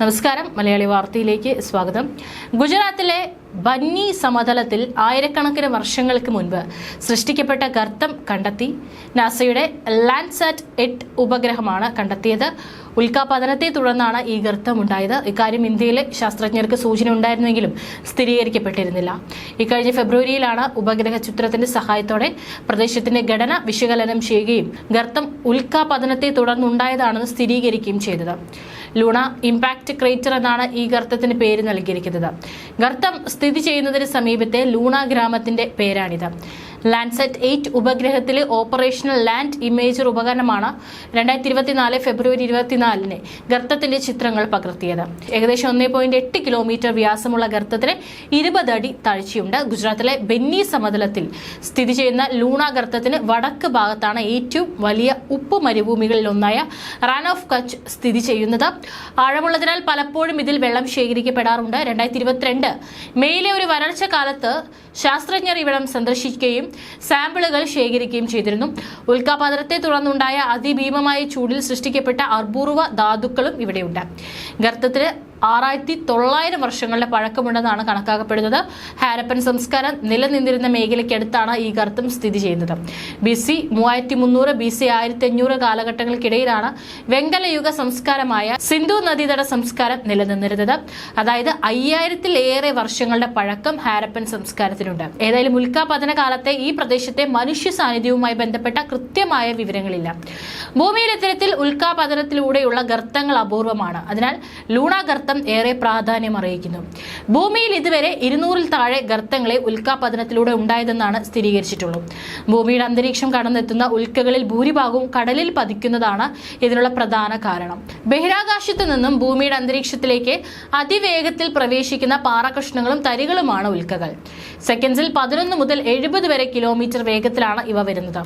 നമസ്കാരം, മലയാളി വാർത്തയിലേക്ക് സ്വാഗതം. ഗുജറാത്തിലെ ബന്നി സമതലത്തിൽ ആയിരക്കണക്കിന് വർഷങ്ങൾക്ക് മുൻപ് സൃഷ്ടിക്കപ്പെട്ട ഗർത്തം കണ്ടെത്തി. നാസയുടെ ലാൻഡ്സാറ്റ് 8 ഉപഗ്രഹമാണ് കണ്ടെത്തിയത്. ഉൽക്കാപതനത്തെ തുടർന്നാണ് ഈ ഗർത്തം ഉണ്ടായത്. ഇക്കാര്യം ഇന്ത്യയിലെ ശാസ്ത്രജ്ഞർക്ക് സൂചന ഉണ്ടായിരുന്നെങ്കിലും സ്ഥിരീകരിക്കപ്പെട്ടിരുന്നില്ല. ഇക്കഴിഞ്ഞ ഫെബ്രുവരിയിലാണ് ഉപഗ്രഹ ചിത്രത്തിന്റെ സഹായത്തോടെ പ്രദേശത്തിന്റെ ഘടന വിശകലനം ചെയ്യുകയും ഗർത്തം ഉൽക്കാപതനത്തെ തുടർന്നുണ്ടായതാണെന്ന് സ്ഥിരീകരിക്കുകയും ചെയ്തത്. ലൂണ ഇമ്പാക്ട് ക്രേറ്റർ എന്നാണ് ഈ ഗർത്തത്തിന് പേര് നൽകിയിരിക്കുന്നത്. ഗർത്തം സ്ഥിതി ചെയ്യുന്നതിന് സമീപത്തെ ലൂണ ഗ്രാമത്തിന്റെ പേരാണിത്. ലാൻഡ്സാറ്റ് 8 ഉപഗ്രഹത്തിലെ ഓപ്പറേഷണൽ ലാൻഡ് ഇമേജർ ഉപകരണമാണ് 2024 ഫെബ്രുവരി 24-ന് ഗർത്തത്തിന്റെ ചിത്രങ്ങൾ പകർത്തിയത്. ഏകദേശം 1.8 കിലോമീറ്റർ വ്യാസമുള്ള ഗർത്തത്തിന് 20 അടി താഴ്ചയുണ്ട്. ഗുജറാത്തിലെ ബന്നി സമതലത്തിൽ സ്ഥിതി ചെയ്യുന്ന ലൂണ ഗർത്തത്തിന് വടക്ക് ഭാഗത്താണ് ഏറ്റവും വലിയ ഉപ്പ് മരുഭൂമികളിൽ ഒന്നായ റാൻ ഓഫ് കച്ച് സ്ഥിതി ചെയ്യുന്നത്. ആഴമുള്ളതിനാൽ പലപ്പോഴും ഇതിൽ വെള്ളം ശേഖരിക്കപ്പെടാറുണ്ട്. 2022 മെയിലെ ഒരു വരൾച്ച കാലത്ത് ശാസ്ത്രജ്ഞർ ഇവിടം സന്ദർശിക്കുകയും സാമ്പിളുകൾ ശേഖരിക്കുകയും ചെയ്തിരുന്നു. ഉൽക്കാപതനത്തെ തുടർന്നുണ്ടായ അതിഭീമമായ ചൂടിൽ സൃഷ്ടിക്കപ്പെട്ട അപൂർവ ധാതുക്കളും ഇവിടെയുണ്ട്. ഗർത്തത്തിന് 6900 വർഷങ്ങളുടെ പഴക്കമുണ്ടെന്നാണ് കണക്കാക്കപ്പെടുന്നത്. ഹാരപ്പൻ സംസ്കാരം നിലനിന്നിരുന്ന മേഖലയ്ക്കടുത്താണ് ഈ ഗർത്തം സ്ഥിതി ചെയ്യുന്നത്. BC 3300 BC 1500 കാലഘട്ടങ്ങൾക്കിടയിലാണ് വെങ്കലയുഗ സംസ്കാരമായ സിന്ധു നദീതട സംസ്കാരം നിലനിന്നിരുന്നത്. അതായത് 5000-ലേറെ വർഷങ്ങളുടെ പഴക്കം ഹാരപ്പൻ സംസ്കാരത്തിനുണ്ട്. ഏതായാലും ഉൽക്കാപതന കാലത്തെ ഈ പ്രദേശത്തെ മനുഷ്യ സാന്നിധ്യവുമായി ബന്ധപ്പെട്ട കൃത്യമായ വിവരങ്ങളില്ല. ഭൂമിയിൽ ഇത്തരത്തിൽ ഉൽക്കാപതനത്തിലൂടെയുള്ള ഗർത്തങ്ങൾ അപൂർവമാണ്. അതിനാൽ ലൂണ ഗർത്തം ഏറെ പ്രാധാന്യം അറിയിക്കുന്നു. ഭൂമിയിൽ ഇതുവരെ 200-ൽ താഴെ ഗർത്തങ്ങളെ ഉൽക്കാപതനത്തിലൂടെ ഉണ്ടായതെന്നാണ് സ്ഥിരീകരിച്ചിട്ടുള്ളത്. ഭൂമിയുടെ അന്തരീക്ഷം കടന്നെത്തുന്ന ഉൽക്കകളിൽ ഭൂരിഭാഗവും കടലിൽ പതിക്കുന്നതാണ് ഇതിനുള്ള പ്രധാന കാരണം. ബഹിരാകാശത്തു നിന്നും ഭൂമിയുടെ അന്തരീക്ഷത്തിലേക്ക് അതിവേഗത്തിൽ പ്രവേശിക്കുന്ന പാറകഷ്ണങ്ങളും തരികളുമാണ് ഉൽക്കകൾ. സെക്കൻഡ്സിൽ 11 മുതൽ 70 വരെ കിലോമീറ്റർ വേഗത്തിലാണ് ഇവ വരുന്നത്.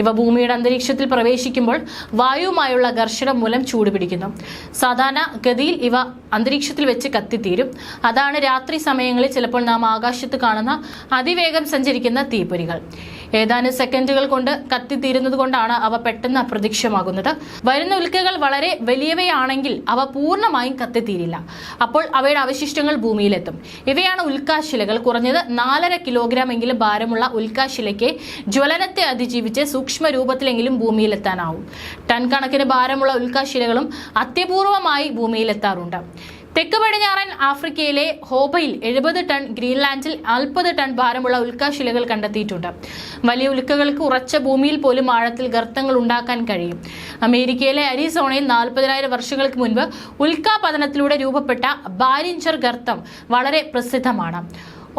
ഇവ ഭൂമിയുടെ അന്തരീക്ഷത്തിൽ പ്രവേശിക്കുമ്പോൾ വായുവുമായുള്ള ഘർഷണം മൂലം ചൂടുപിടിക്കുന്നു. സാധാരണ ഗതിയിൽ ഇവ അന്തരീക്ഷത്തിൽ വെച്ച് കത്തിത്തീരും. അതാണ് രാത്രി സമയങ്ങളിൽ ചിലപ്പോൾ നാം ആകാശത്ത് കാണുന്ന അതിവേഗം സഞ്ചരിക്കുന്ന തീപ്പൊരികൾ. ഏതാനും സെക്കൻഡുകൾ കൊണ്ട് കത്തിത്തീരുന്നത് കൊണ്ടാണ് അവ പെട്ടെന്ന് അപ്രത്യക്ഷമാകുന്നത്. വരുന്ന ഉൽക്കകൾ വളരെ വലിയവയാണെങ്കിൽ അവ പൂർണ്ണമായും കത്തിത്തീരില്ല. അപ്പോൾ അവയുടെ അവശിഷ്ടങ്ങൾ ഭൂമിയിലെത്തും. ഇവയാണ് ഉൽക്കാശിലകൾ. കുറഞ്ഞത് 4.5 കിലോഗ്രാം എങ്കിലും ഭാരമുള്ള ഉൽക്കാശിലയ്ക്ക് ജ്വലനത്തെ അതിജീവിച്ച് സൂക്ഷ്മ രൂപത്തിലെങ്കിലും ഭൂമിയിലെത്താനാവും. ടൺ കണക്കിന് ഭാരമുള്ള ഉൽക്കാശിലകളും അത്യപൂർവമായി ഭൂമിയിലെത്താറുണ്ട്. തെക്ക് പടിഞ്ഞാറൻ ആഫ്രിക്കയിലെ ഹോബയിൽ 70 ടൺ, ഗ്രീൻലാൻഡിൽ 40 ടൺ ഭാരമുള്ള ഉൽക്കാശിലകൾ കണ്ടെത്തിയിട്ടുണ്ട്. വലിയ ഉൽക്കകൾക്ക് ഉറച്ച ഭൂമിയിൽ പോലും ആഴത്തിൽ ഗർത്തങ്ങൾ ഉണ്ടാക്കാൻ കഴിയും. അമേരിക്കയിലെ അരിസോണയിൽ 40,000 വർഷങ്ങൾക്ക് മുൻപ് ഉൽക്കാപതനത്തിലൂടെ രൂപപ്പെട്ട ബാരിഞ്ചർ ഗർത്തം വളരെ പ്രസിദ്ധമാണ്.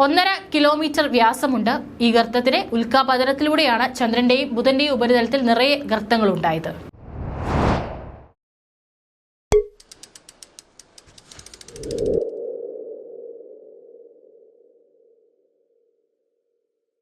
1.5 കിലോമീറ്റർ വ്യാസമുണ്ട്. ഈ ഗർത്തത്തിന് ഉൽക്കാപതനത്തിലൂടെയാണ് ചന്ദ്രന്റെയും ബുധന്റെയും ഉപരിതലത്തിൽ നിറയെ ഗർത്തങ്ങൾ ഉണ്ടായത്.